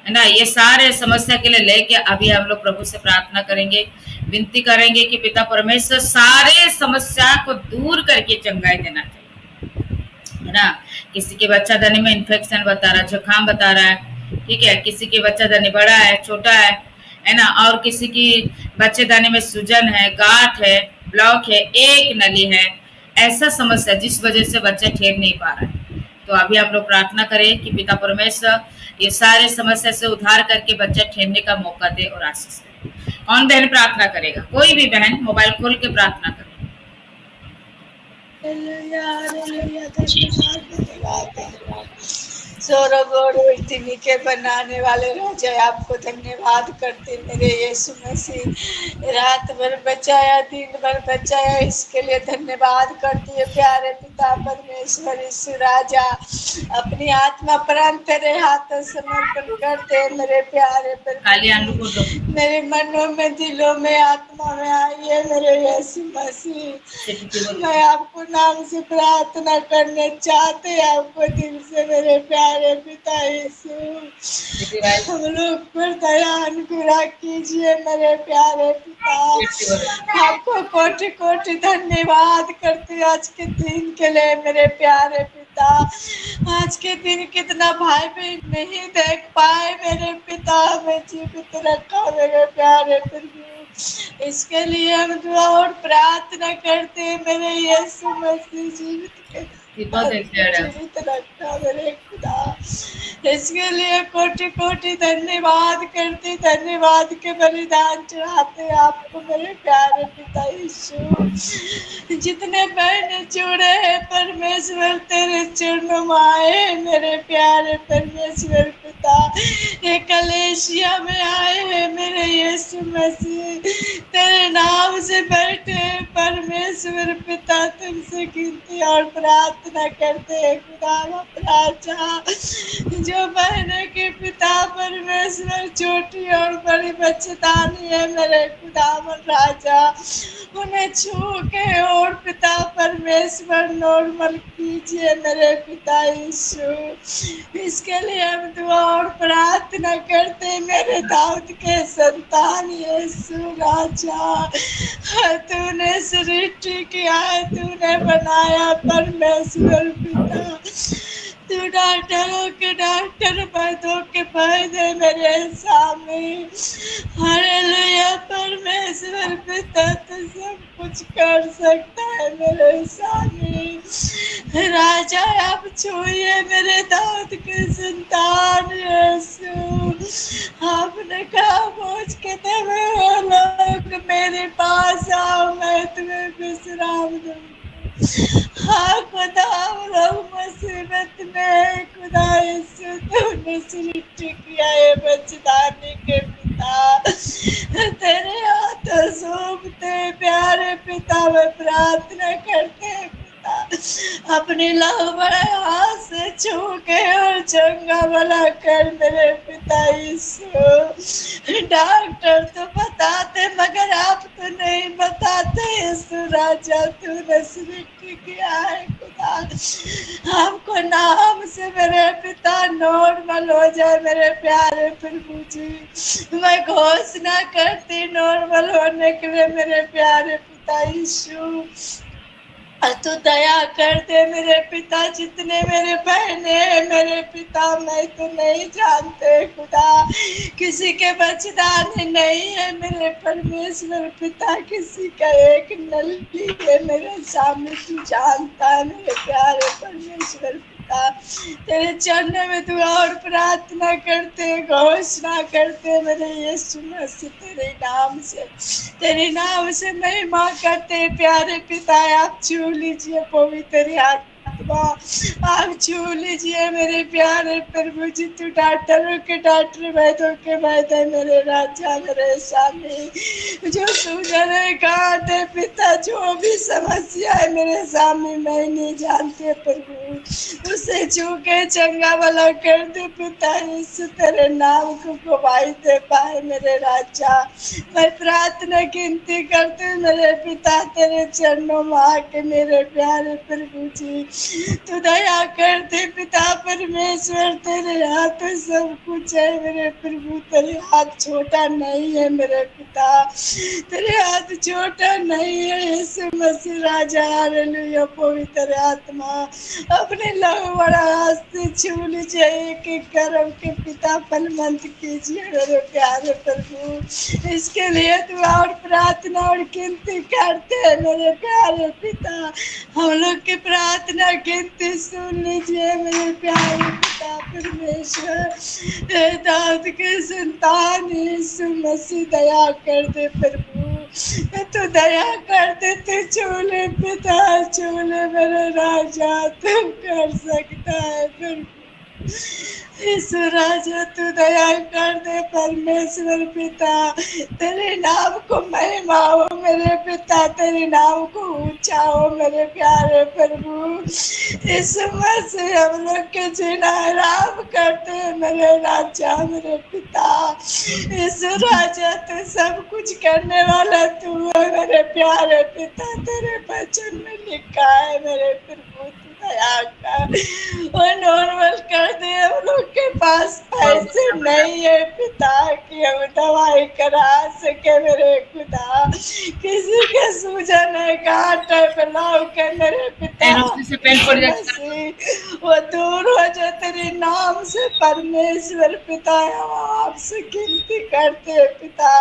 है ना। ये सारे समस्या के लिए लेके अभी हम लोग प्रभु से प्रार्थना करेंगे, विनती करेंगे कि पिता परमेश्वर सारे समस्या को दूर करके चंगाई देना चाहिए, है ना। किसी के बच्चादानी में इन्फेक्शन बता रहा है, जुकाम बता रहा है, ठीक है। किसी के बच्चादानी बड़ा है, छोटा है ना। और किसी की बच्चेदानी में सूजन है, गांठ है, ब्लॉक है, एक नली है, ऐसा समस्या जिस वजह से बच्चा ठहर नहीं पा रहा है। तो अभी आप लोग प्रार्थना करें कि पिता परमेश्वर ये सारे समस्या से उद्धार करके बच्चा ठहरने का मौका दे और आशीष दे। कौन बहन प्रार्थना करेगा? कोई भी बहन मोबाइल खोल के प्रार्थना करे। स्वर्ग और पृथ्वी के बनाने वाले राजा, आपको धन्यवाद करते मेरे यीशु मसीह। रात भर बचाया, दिन भर बचाया, इसके लिए धन्यवाद करती है प्यारे पिता परमेश्वर। यीशु राजा, अपनी आत्मा प्राण तेरे हाथों समर्पण करते हैं मेरे प्यारे परमेश्वर। मेरे मनों में, दिलों में, आत्मा में आइए मेरे यीशु मसीह। मैं आपको नाम से प्रार्थना करने चाहते हैं, आपको दिल से मेरे प्यारे पिता यीशु। हम लोग पर दया अनुग्रह कीजिए मेरे प्यारे पिता। आपको कोटि कोटि धन्यवाद करते आज के दिन के लिए मेरे प्यारे पिता। आज के दिन कितना भाई बहन नहीं देख पाए मेरे पिता, हमें जीवित रखा मेरे प्यारे प्रभु। इसके लिए हम दुआ और प्रार्थना करते हैं मेरे यीशु मसीह, जीवित रखा मेरे खुदा। इसके लिए कोटि कोटि धन्यवाद करते, धन्यवाद के बलिदान चढ़ाते आपको मेरे प्यारे पिता यीशु। जितने बहन जुड़े हैं परमेश्वर तेरे चरणों में आए मेरे प्यारे परमेश्वर पिता। एक कलेशिया में आए हैं मेरे यीशु मसीह, तेरे नाम से बैठे परमेश्वर पिता, तुमसे गिनती और प्रार्थना करते हैं खुदा राजा। जो बहनों के पिता परमेश्वर छोटी और बड़ी बच्चेदानी है मेरे खुदा राजा, उन्हें छू के और पिता परमेश्वर नॉर्मल कीजिए मेरे पिता यीशु। इसके लिए हम दुआ और प्रार्थना करते मेरे दाऊद के संतान यीशु राजा। तूने सृष्टि किया है, तूने बनाया परमेश्वर पिता। तू डॉक्टरों के डॉक्टर, वैद्यों के वैद्य मेरे सामने। हालेलुया परमेश्वर पिता, तू सब कुछ कर सकता है मेरे सामने। राजा आप छूइए मेरे दाऊद के संतान यीशु। आपने कहा पहुँच के तुम्हें लोग मेरे पास आओ, मैं तुम्हें विश्राम दूंगा। हाँ खुदा, हम लोग मुसीबत में खुदा यीशु, तूने सृष्टि किया है बच्चेदानी के पिता, तेरे हाथों सौंपते प्यारे पिता, में प्रार्थना करते पिता। अपने लहू बड़े हाथ से छू के और चंगा भला कर मेरे पिता यीशु। डॉक्टर तो बताते मगर आप तो नहीं बताते यीशु राजा, तूने सृष्टि किया है खुदा। आपको नाम से मेरे पिता नॉर्मल हो जाए मेरे प्यारे प्रभु जी। मैं घोषणा करती नॉर्मल होने के लिए मेरे प्यारे पिता यीशु। तू दया कर दे मेरे पिता, जितने मेरे बहने हैं मेरे पिता, मैं तो नहीं जानते खुदा, किसी के बच्चेदानी नहीं है मेरे परमेश्वर पिता, किसी का एक नली है मेरे सामने, तू जानता है मेरे प्यारे परमेश्वर पिता। तेरे चरणों में दुआ और प्रार्थना करते, घोषणा करते मेरे यीशु मसीह, तेरे नाम से महिमा करते प्यारे पिता। आप छू लीजिए पवित्र आत्मा, आप छू लीजिए मेरे प्यारे प्रभु जी। तू डॉक्टरों के डॉक्टर, वैद्यों के वैद्य मेरे राजा, मेरे सामने जो सूजन है गांठ है पिता, जो भी समस्या है मेरे सामने मैं नहीं जानते प्रभु, उसे छू के चंगा भला कर दे पिता यीशु। तेरे नाम को गवाही दे पाए मेरे राजा। मैं प्रार्थना गिनती करते मेरे पिता, तेरे चरणों में आके मेरे प्यारे प्रभु जी, तू दया कर दे पिता परमेश्वर, तेरे हाथ में सब कुछ है मेरे प्रभु, तेरे हाथ छोटा नहीं है मेरे पिता, तेरे हाथ छोटा नहीं है यीशु मसीह राजा। हालेलुया। पवित्र आत्मा अपने लहू बड़ा हाथ से छू लीजिए, एक एक कर्म के पिता फलवंत कीजिए मेरे प्यारे प्रभु। इसके लिए दुआ और प्रार्थना और गिनती करते हैं मेरे प्यारे पिता, हम लोग की प्रार्थना गिनती सुन लीजिए मेरे प्यारे पिता परमेश्वर। हे दाऊद के संतान यीशु मसीह दया कर दे प्रभु, तू दया कर दे, तू चूले पिता, चूले मेरे राजा, तू कर सकता है प्रभु। यीशु राजा तू दया कर दे परमेश्वर पिता, तेरे नाम को महिमा हो मेरे पिता, तेरे नाम को ऊंचा हो मेरे प्यारे प्रभु। यीशु मसीह हम लोग के जीना आराम करते हैं मेरे राजा मेरे पिता। यीशु राजा तू सब कुछ करने वाला तू है मेरे प्यारे पिता, तेरे वचन में लिखा है मेरे प्रभु, तू दया कर और नॉर्मल कर दे। हम लोग के पास पैसे नहीं है पिता कि हम दवाई करा सके मेरे खुदा, किसी के सूजन है गांठ है फैलाव के मेरे पिता से पेन पड़ जाता मसीह, वो दूर हो जाए तेरे नाम से परमेश्वर पिता। हम आपसे गिनती करते हैं पिता,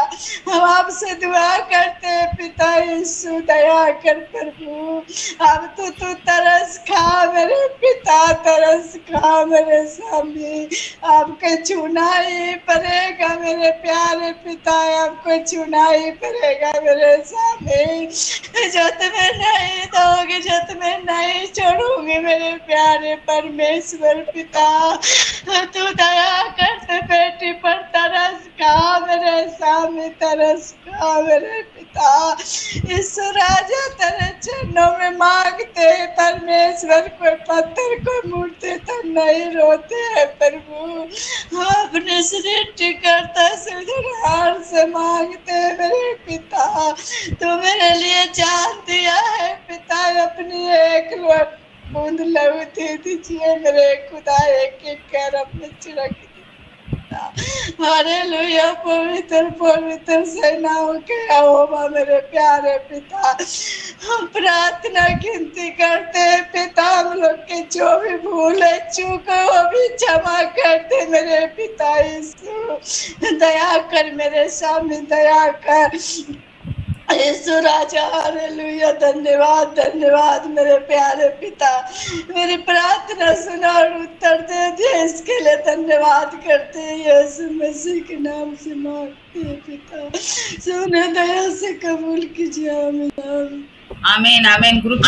हम आपसे दुआ करते हैं पिता। यीशु दया कर प्रभु, अब तो तू तरस खा मेरे पिता, तरस खा मेरे स्वामी, आपको छूना ही पड़ेगा मेरे प्यारे पिता, आपको छूना ही पड़ेगा मेरे स्वामी। जो तुम्हें नहीं दोगे, जो तुम्हें नहीं छोड़ूंगी मेरे प्यारे परमेश्वर पिता। तू दया करते बेटी पर तरस खा मेरे स्वामी, तरस खा मेरे पिता। इस राजा तेरे चरणों में मांगते परमेश्वर, कोई पत्थर कोई मूर्ति तो नहीं रोते हैं प्रभु, अपने सृष्टि करता सृजनहार से मांगते हैं मेरे पिता। तो मेरे लिए जान दिया है पिता, अपनी एक बूंद लहू दे दीजिए मेरे खुदा, एक एक कर अपने छिड़क हालेलुया। पवित्र पवित्र सेनाओं के यहोवा मेरे प्यारे पिता, हम प्रार्थना गिनती करते हैं पिता, हम लोग के जो भी भूल है चूक है वो भी क्षमा करते मेरे पिता। यीशु दया कर मेरे स्वामी, दया कर यीशु राजा। हालेलुया। धन्यवाद धन्यवाद मेरे प्यारे पिता, मेरी प्रार्थना सुना और उत्तर दे दिए, इसके लिए धन्यवाद करते हैं। यीशु मसीह के नाम से मांगते हैं पिता, सुने दया से कबूल कीजिए। आमीन आमीन। आमीन आमीन। ग्रुप